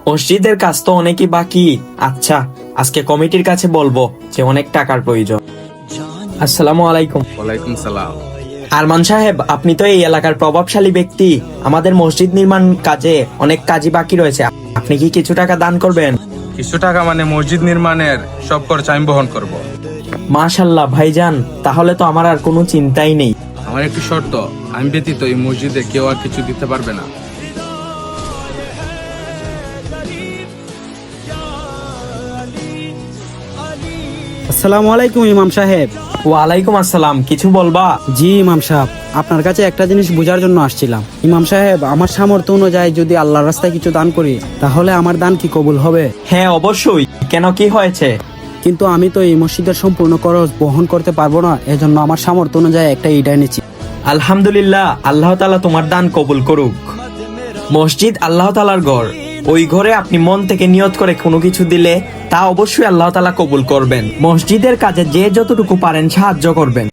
মসজিদের কাজ তো অনেকই বাকি। আচ্ছা, আজকে কমিটির কাছে বলবো যে অনেক টাকার প্রয়োজন। আসসালামু আলাইকুম। ওয়ালাইকুম সালাম। আরমান সাহেব, আপনি তো এই এলাকার প্রভাবশালী ব্যক্তি। আমাদের মসজিদ নির্মাণ কাজে অনেক কাজই বাকি রয়েছে, আপনি কি কিছু টাকা দান করবেন? কিছু টাকা মানে মসজিদ নির্মাণের সব খরচ আমি বহন করব। মাশাল্লাহ ভাইজান, তাহলে তো আমার আর কোনো চিন্তাই নেই। আমার একটু শর্ত, আমি ব্যতীত এই মসজিদে কেউ আর কিছু দিতে পারবে না। আসসালামু আলাইকুম ইমাম সাহেব। ওয়ালাইকুম আসসালাম, কিছু বলবা? জি ইমাম সাহেব, আপনার কাছে একটা জিনিস বোঝার জন্য আসছিলাম। ইমাম সাহেব, আমার সামর্থ্য অনুযায়ী যদি আল্লাহর রাস্তায় কিছু দান করি, তাহলে আমার দান কি কবুল হবে? হ্যাঁ অবশ্যই, কেন, কি হয়েছে? কিন্তু আমি তো এই মসজিদের সম্পূর্ণ খরচ বহন করতে পারবো না, এজন্য আমার সামর্থ্য অনুযায়ী একটা ইট এনেছি। আলহামদুলিল্লাহ, আল্লাহ তাআলা তোমার দান কবুল করুক। মসজিদ আল্লাহ তাআলার ঘর, ওই ঘরে আপনি মন থেকে নিয়ত করে কোনো কিছু দিলে তা অবশ্যই আল্লাহ তাআলা কবুল করবেন। মসজিদের কাজে যে যতটুকু পারেন সাহায্য করবেন।